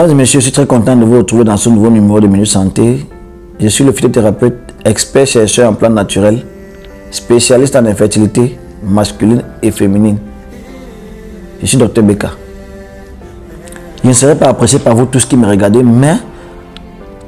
Mesdames et messieurs, je suis très content de vous retrouver dans ce nouveau numéro de Minute Santé. Je suis le phytothérapeute, expert chercheur en plantes naturelles, spécialiste en infertilité masculine et féminine. Je suis Dr Beka. Je ne serai pas apprécié par vous tous qui me regardez, mais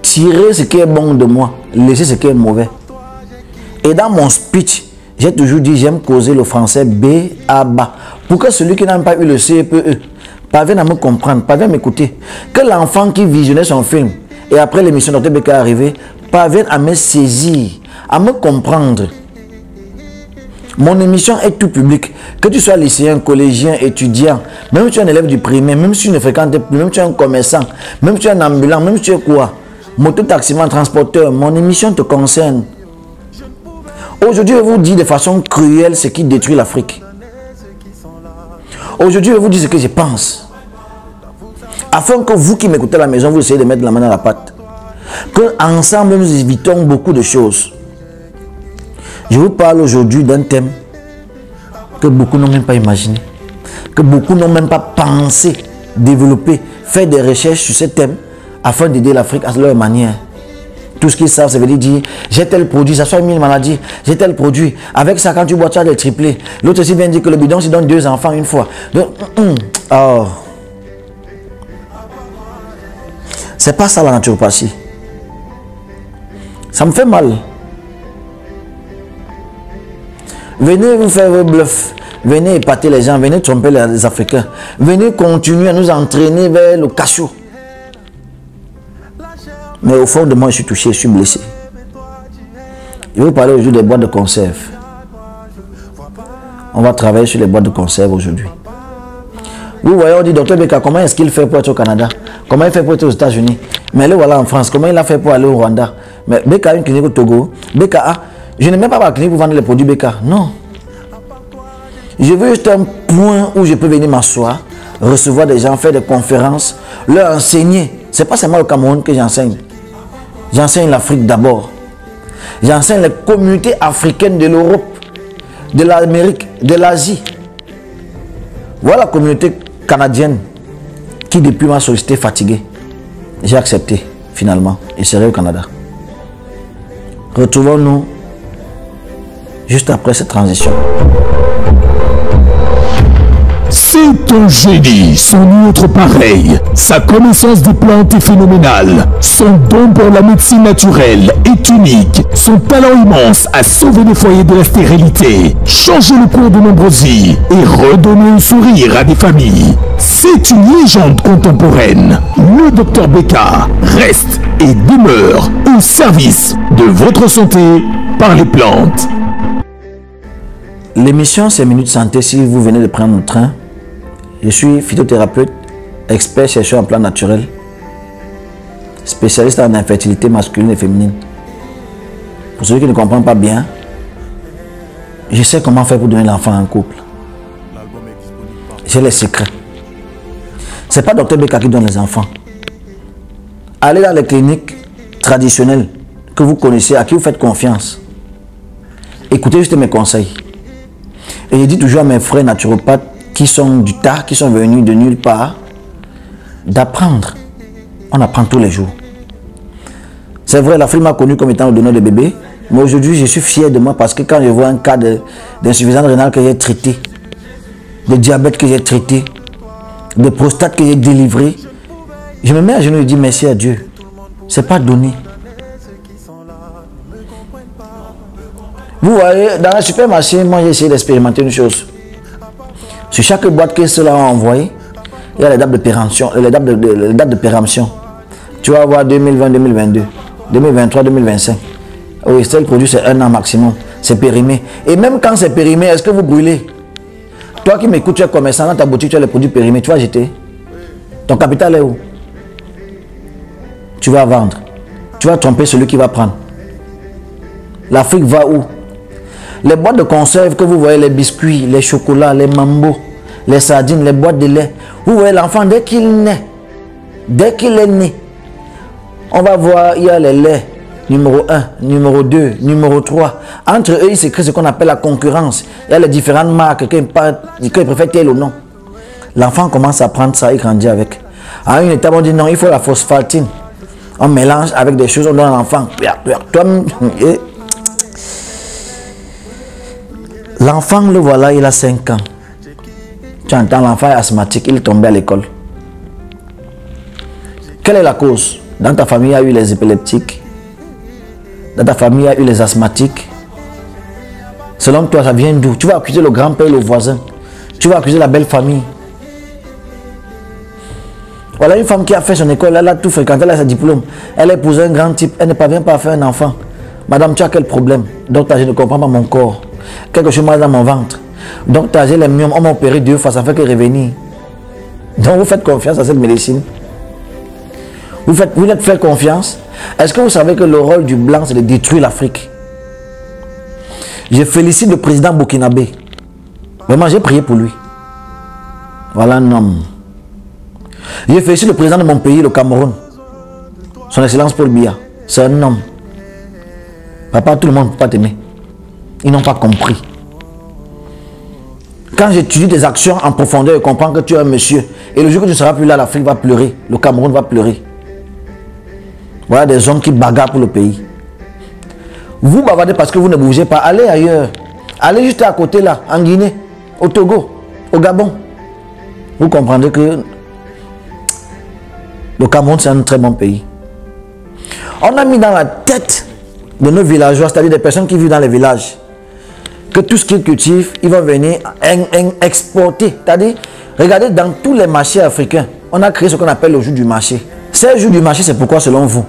tirez ce qui est bon de moi, laissez ce qui est mauvais. Et dans mon speech, j'ai toujours dit j'aime causer le français B à bas. Pour que celui qui n'a pas eu le CPE parvienne à me comprendre, parvienne à m'écouter. Que l'enfant qui visionnait son film et après l'émission Dr Beka est arrivé, parvienne à me saisir, à me comprendre. Mon émission est tout public. Que tu sois lycéen, collégien, étudiant, même si tu es un élève du primaire, même si tu ne fréquentes plus, même si tu es un commerçant, même si tu es un ambulant, même si tu es quoi, moto-taximan, transporteur, mon émission te concerne. Aujourd'hui, je vais vous dire de façon cruelle ce qui détruit l'Afrique. Aujourd'hui, je vais vous dire ce que je pense. Afin que vous qui m'écoutez à la maison, vous essayez de mettre la main dans la pâte. Que ensemble, nous évitons beaucoup de choses. Je vous parle aujourd'hui d'un thème que beaucoup n'ont même pas imaginé. Que beaucoup n'ont même pas pensé, développer, faire des recherches sur ce thème afin d'aider l'Afrique à leur manière. Tout ce qu'ils savent, ça veut dire, j'ai tel produit, ça soit une maladie, j'ai tel produit. Avec ça, quand tu bois, tu as des triplés. L'autre aussi vient dire que le bidon, c'est donne 2 enfants une fois. Oh. C'est pas ça la naturopathie. Ça me fait mal. Venez vous faire vos bluffs. Venez épater les gens, venez tromper les Africains. Venez continuer à nous entraîner vers le cachot. Mais au fond de moi, je suis touché, je suis blessé. Je vais vous parler aujourd'hui des boîtes de conserve. On va travailler sur les boîtes de conserve aujourd'hui. Vous voyez, on dit, Dr Beka, comment est-ce qu'il fait pour être au Canada? Comment il fait pour être aux États-Unis? Mais le voilà en France. Comment il a fait pour aller au Rwanda? Mais Beka a une clinique au Togo. Beka a... Je n'ai même pas ma clinique pour vendre les produits Beka. Non. Je veux juste un point où je peux venir m'asseoir, recevoir des gens, faire des conférences, leur enseigner. Ce n'est pas seulement au Cameroun que j'enseigne. J'enseigne l'Afrique d'abord. J'enseigne les communautés africaines de l'Europe, de l'Amérique, de l'Asie. Voilà la communauté canadienne qui depuis m'a sollicité fatigué. J'ai accepté finalement et serai au Canada. Retrouvons-nous juste après cette transition. C'est un génie, son autre pareil. Sa connaissance des plantes est phénoménale. Son don pour la médecine naturelle est unique. Son talent immense à sauver les foyers de la stérilité, changer le cours de nombreuses vies et redonner un sourire à des familles. C'est une légende contemporaine. Le Dr Beka reste et demeure au service de votre santé par les plantes. L'émission c'est Minute Santé si vous venez de prendre le train. Je suis phytothérapeute, expert chercheur en plantes naturelles, spécialiste en infertilité masculine et féminine. Pour ceux qui ne comprennent pas bien, je sais comment faire pour donner l'enfant en couple. J'ai les secrets. Ce n'est pas Dr Beka qui donne les enfants. Allez dans les cliniques traditionnelles que vous connaissez, à qui vous faites confiance. Écoutez juste mes conseils. Et je dis toujours à mes frères naturopathes qui sont du tas, qui sont venus de nulle part, d'apprendre. On apprend tous les jours. C'est vrai, l'Afrique m'a connu comme étant le donneur de bébé, mais aujourd'hui, je suis fier de moi parce que quand je vois un cas d'insuffisance rénale que j'ai traité, de diabète que j'ai traité, de prostate que j'ai délivré, je me mets à genoux et je dis merci à Dieu. C'est pas donné. Vous voyez, dans la supermarché, moi j'ai essayé d'expérimenter une chose. Sur chaque boîte que ceux-là ont envoyé, il y a les dates de péremption. Les dates de péremption. Tu vas avoir 2020, 2022, 2023, 2025. Oui, c'est le produit, c'est 1 an maximum. C'est périmé. Et même quand c'est périmé, est-ce que vous brûlez? Toi qui m'écoutes, tu es commerçant, dans ta boutique, tu as les produits périmés, tu vas jeter. Ton capital est où? Tu vas vendre. Tu vas tromper celui qui va prendre. L'Afrique va où? Les boîtes de conserve que vous voyez, les biscuits, les chocolats, les mambos, les sardines, les boîtes de lait. Vous voyez l'enfant dès qu'il naît. Dès qu'il est né. On va voir, il y a les laits. Numéro 1, numéro 2, numéro 3. Entre eux, il se crée ce qu'on appelle la concurrence. Il y a les différentes marques qui préfèrent tel ou non. L'enfant commence à prendre ça et grandit avec. À une étape, on dit non, il faut la phosphatine. On mélange avec des choses, on donne à l'enfant. L'enfant, le voilà, il a 5 ans. Tu entends, l'enfant est asthmatique, il est tombé à l'école. Quelle est la cause? Dans ta famille, il y a eu les épileptiques. Dans ta famille, il y a eu les asthmatiques. Selon toi, ça vient d'où? Tu vas accuser le grand-père et le voisin. Tu vas accuser la belle famille. Voilà une femme qui a fait son école, elle a tout fréquenté, elle a ses diplômes. Elle a épousé un grand type, elle ne parvient pas à faire un enfant. Madame, tu as quel problème? Docteur, je ne comprends pas mon corps. Quelque chose mal dans mon ventre. Docteur, j'ai les myomes, on m'a opéré 2 fois, ça fait que revenir. Donc vous faites confiance à cette médecine. Vous faites confiance. Est-ce que vous savez que le rôle du blanc, c'est de détruire l'Afrique? Je félicite le président burkinabé. Vraiment, j'ai prié pour lui. Voilà un homme. Je félicite le président de mon pays, le Cameroun. Son Excellence Paul Biya. C'est un homme. Papa, tout le monde ne peut pas t'aimer. Ils n'ont pas compris. Quand j'étudie tes actions en profondeur, je comprends que tu es un monsieur. Et le jour que tu ne seras plus là, l'Afrique va pleurer. Le Cameroun va pleurer. Voilà des hommes qui bagarrent pour le pays. Vous bavardez parce que vous ne bougez pas. Allez ailleurs. Allez juste à côté là, en Guinée, au Togo, au Gabon. Vous comprendrez que le Cameroun, c'est un très bon pays. On a mis dans la tête de nos villageois, c'est-à-dire des personnes qui vivent dans les villages, que tout ce qu'ils cultivent, ils vont venir exporter. C'est-à-dire, regardez, dans tous les marchés africains, on a créé ce qu'on appelle le jour du marché. Ces jours du marché, c'est pourquoi selon vous?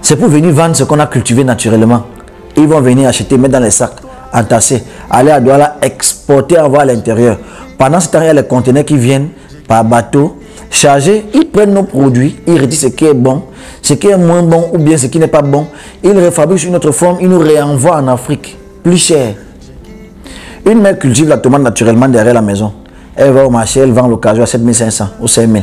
C'est pour venir vendre ce qu'on a cultivé naturellement. Ils vont venir acheter, mettre dans les sacs, entasser, aller à Douala, exporter, envoyer à l'intérieur. Pendant ce temps, il y a les conteneurs qui viennent par bateau, chargés, ils prennent nos produits, ils retirent ce qui est bon, ce qui est moins bon ou bien ce qui n'est pas bon. Ils refabriquent sur une autre forme, ils nous réenvoient en Afrique, plus cher. Une mère cultive la tomate naturellement derrière la maison. Elle va au marché, elle vend l'occasion à 7500 ou 5000.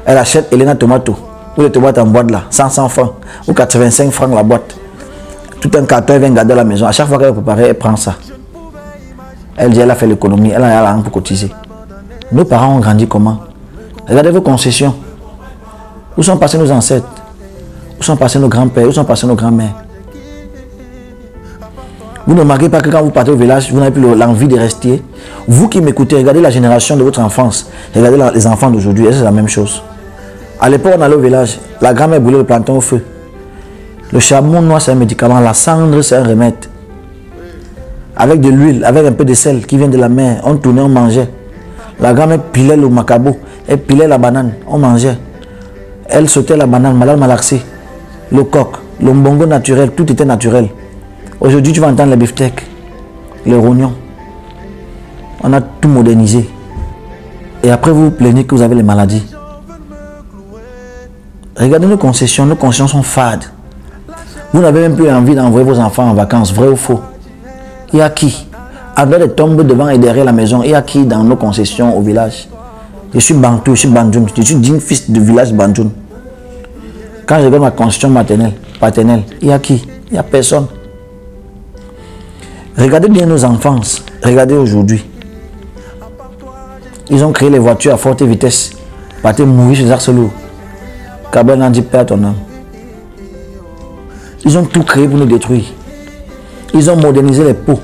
Elle achète Elena Tomato, ou les tomates en boîte là, 100 francs ou 85 francs la boîte. Tout un carton, elle vient garder à la maison. À chaque fois qu'elle est préparée, elle prend ça. Elle dit, elle a fait l'économie, elle a l'argent pour cotiser. Nos parents ont grandi comment? Regardez vos concessions. Où sont passés nos ancêtres? Où sont passés nos grands-pères? Où sont passés nos grands-mères? Vous ne remarquez pas que quand vous partez au village, vous n'avez plus l'envie de rester. Vous qui m'écoutez, regardez la génération de votre enfance. Regardez les enfants d'aujourd'hui, c'est la même chose. À l'époque, on allait au village. La grand-mère brûlait le plantain au feu. Le charbon noir, c'est un médicament. La cendre, c'est un remède. Avec de l'huile, avec un peu de sel qui vient de la mer, on tournait, on mangeait. La grand-mère pilait le macabo, elle pilait la banane, on mangeait. Elle sautait la banane, malade malaxé, le coq, le mbongo naturel, tout était naturel. Aujourd'hui, tu vas entendre les beefsteaks, les rognons. On a tout modernisé. Et après, vous vous plaignez que vous avez les maladies. Regardez nos concessions sont fades. Vous n'avez même plus envie d'envoyer vos enfants en vacances, vrai ou faux? Il y a qui? Avec les tombes devant et derrière la maison, il y a qui dans nos concessions au village? Je suis Bantou, je suis Bandjoun, je suis digne fils du village Bandjoun. Quand je regarde ma concession paternelle, il y a qui? Il n'y a personne. Regardez bien nos enfances, regardez aujourd'hui. Ils ont créé les voitures à forte vitesse. Partez mourir chez Arcelou. Kabel n'a dit père ton âme. Ils ont tout créé pour nous détruire. Ils ont modernisé les pots.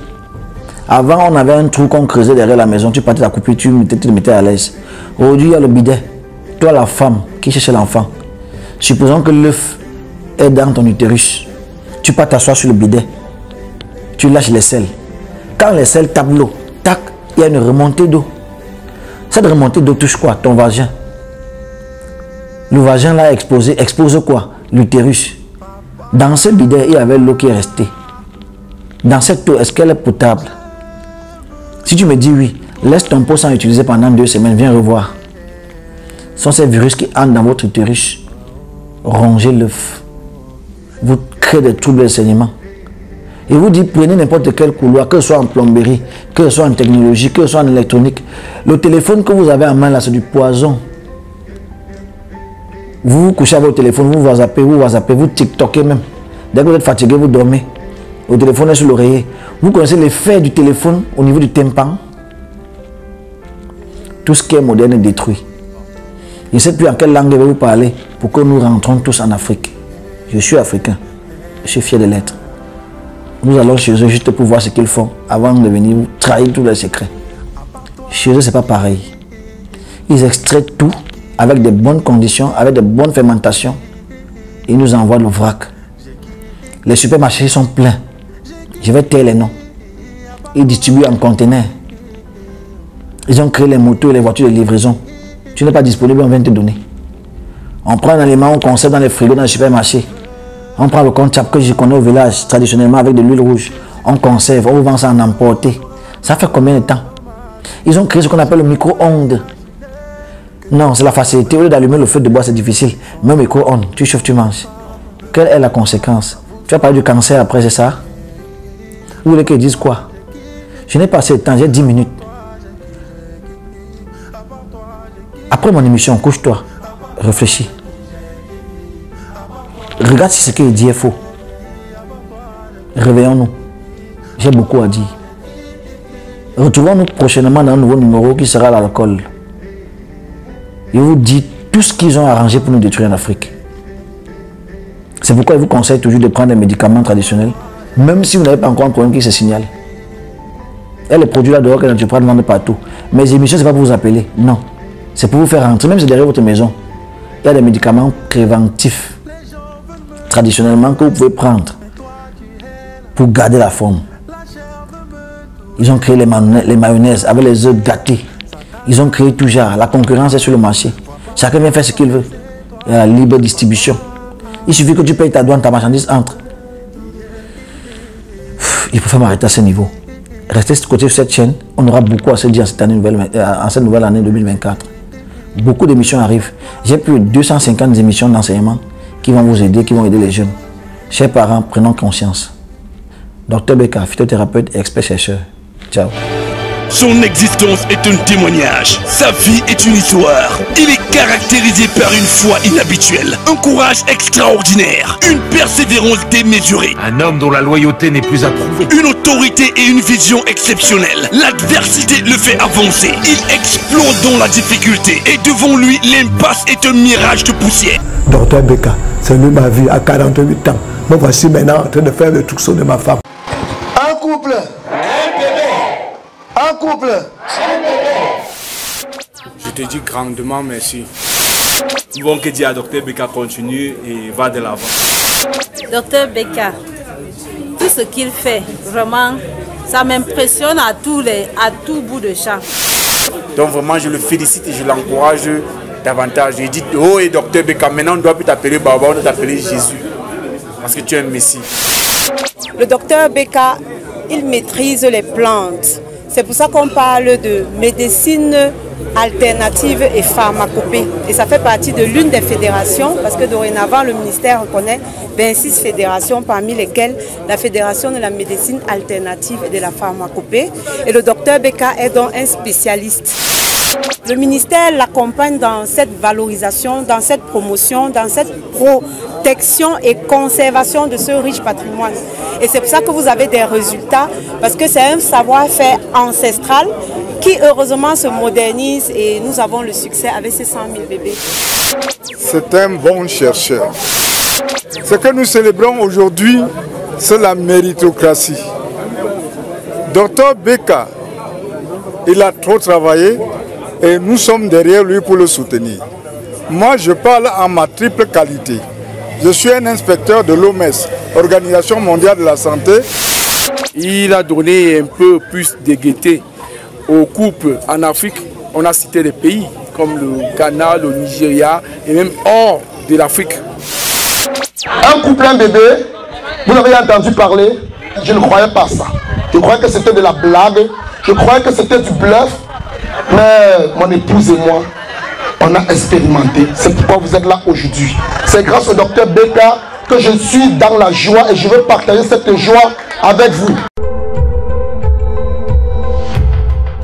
Avant, on avait un trou qu'on creusait derrière la maison. Tu partais la couper, tu te mettais à l'aise. Aujourd'hui, il y a le bidet. Toi, la femme qui cherche l'enfant. Supposons que l'œuf est dans ton utérus. Tu peux t'asseoir sur le bidet. Tu lâches les selles. Quand les selles tapent l'eau, tac, il y a une remontée d'eau. Cette remontée d'eau touche quoi? Ton vagin. Le vagin là explosé. Expose quoi? L'utérus. Dans ce bidet, il y avait l'eau qui est restée. Dans cette eau, est-ce qu'elle est potable? Si tu me dis oui, laisse ton pot sans utiliser pendant 2 semaines, viens revoir. Ce sont ces virus qui entrent dans votre utérus. Rongez l'œuf. Vous créez des troubles de saignement. Et vous dites, prenez n'importe quel couloir, que ce soit en plomberie, que ce soit en technologie, que ce soit en électronique. Le téléphone que vous avez en main là, c'est du poison. Vous vous couchez à votre téléphone, vous WhatsAppez, vous TikTokez même. Dès que vous êtes fatigué, vous dormez. Le téléphone est sur l'oreiller. Vous connaissez l'effet du téléphone au niveau du tympan? Tout ce qui est moderne est détruit. Je ne sais plus en quelle langue je vais vous parler pour que nous rentrons tous en Afrique. Je suis africain. Je suis fier de l'être. Nous allons chez eux juste pour voir ce qu'ils font avant de venir trahir tous les secrets. Chez eux, ce n'est pas pareil. Ils extraient tout avec de bonnes conditions, avec de bonnes fermentations. Ils nous envoient le vrac. Les supermarchés sont pleins. Je vais taire les noms. Ils distribuent en conteneurs. Ils ont créé les motos et les voitures de livraison. Tu n'es pas disponible, on vient te donner. On prend un aliment, on conserve dans les frigos, dans les supermarchés. On prend le conchap que je connais au village, traditionnellement avec de l'huile rouge. On conserve, on vend ça en emporté. Ça fait combien de temps? Ils ont créé ce qu'on appelle le micro-ondes. Non, c'est la facilité. Au lieu d'allumer le feu de bois, c'est difficile. Mais au micro-ondes, tu chauffes, tu manges. Quelle est la conséquence? Tu vas parler du cancer après, c'est ça? Vous voulez qu'ils disent quoi? Je n'ai pas assez de temps, j'ai 10 minutes. Après mon émission, couche-toi, réfléchis. Regarde si ce qu'il dit est faux. Réveillons-nous. J'ai beaucoup à dire. Retrouvons-nous prochainement dans un nouveau numéro qui sera l'alcool. Je vous dis tout ce qu'ils ont arrangé pour nous détruire en Afrique. C'est pourquoi je vous conseille toujours de prendre des médicaments traditionnels, même si vous n'avez pas encore un problème qui se signale. Et les produits là dehors que tu prends vendent partout. Mes émissions, ce n'est pas pour vous appeler. Non. C'est pour vous faire rentrer, même si c'est derrière votre maison. Il y a des médicaments préventifs, traditionnellement, que vous pouvez prendre pour garder la forme. Ils ont créé les mayonnaises avec les œufs gâtés. Ils ont créé tout genre. La concurrence est sur le marché. Chacun vient faire ce qu'il veut. Il y a la libre distribution. Il suffit que tu payes ta douane, ta marchandise entre. Il faut faire m'arrêter à ce niveau. Restez côté sur cette chaîne. On aura beaucoup à se dire en cette nouvelle année 2024. Beaucoup d'émissions arrivent. J'ai plus de 250 émissions d'enseignement qui vont vous aider, qui vont aider les jeunes. Chers parents, prenons conscience. Dr Beka, phytothérapeute et expert chercheur. Ciao. Son existence est un témoignage. Sa vie est une histoire. Il est caractérisé par une foi inhabituelle, un courage extraordinaire, une persévérance démesurée. Un homme dont la loyauté n'est plus approuvée. Une autorité et une vision exceptionnelle. L'adversité le fait avancer. Il explose dans la difficulté. Et devant lui, l'impasse est un mirage de poussière. Dr Beka, c'est lui ma vie à 48 ans. Me voici maintenant en train de faire le trousseau de ma femme. Un couple. Un couple. Je te dis grandement merci. Nous voulons que dire à Dr Beka continue et va de l'avant. Dr Beka, tout ce qu'il fait, vraiment, ça m'impressionne à tout bout de champ. Donc vraiment, je le félicite et je l'encourage davantage. Je dis, oh et Dr Beka, maintenant on ne doit plus t'appeler Baba, on doit t'appeler Jésus. Parce que tu es un Messie. Le docteur Beka, il maîtrise les plantes. C'est pour ça qu'on parle de médecine alternative et pharmacopée. Et ça fait partie de l'une des fédérations, parce que dorénavant, le ministère reconnaît 26 fédérations, parmi lesquelles la fédération de la médecine alternative et de la pharmacopée. Et le docteur Beka est donc un spécialiste. Le ministère l'accompagne dans cette valorisation, dans cette promotion, dans cette protection et conservation de ce riche patrimoine. Et c'est pour ça que vous avez des résultats, parce que c'est un savoir-faire ancestral qui heureusement se modernise et nous avons le succès avec ces 100 000 bébés. C'est un bon chercheur. Ce que nous célébrons aujourd'hui, c'est la méritocratie. Dr Beka, il a trop travaillé et nous sommes derrière lui pour le soutenir. Moi, je parle en ma triple qualité. Je suis un inspecteur de l'OMS, Organisation mondiale de la santé. Il a donné un peu plus de gaieté aux couples en Afrique. On a cité des pays comme le Ghana, le Nigeria et même hors de l'Afrique. Un couple, un bébé, vous n'avez entendu parler, je ne croyais pas ça. Je croyais que c'était de la blague, je croyais que c'était du bluff. Mais mon épouse et moi, on a expérimenté. C'est pourquoi vous êtes là aujourd'hui. C'est grâce au docteur Beka que je suis dans la joie et je veux partager cette joie avec vous.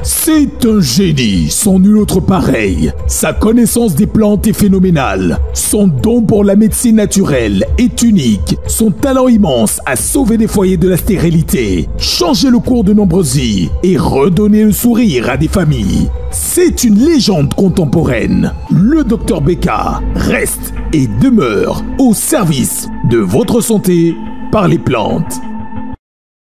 C'est un génie, sans nul autre pareil. Sa connaissance des plantes est phénoménale. Son don pour la médecine naturelle est unique. Son talent immense à sauver des foyers de la stérilité, changer le cours de nombreuses vies et redonner le sourire à des familles. C'est une légende contemporaine. Le Dr Beka reste et demeure au service de votre santé par les plantes.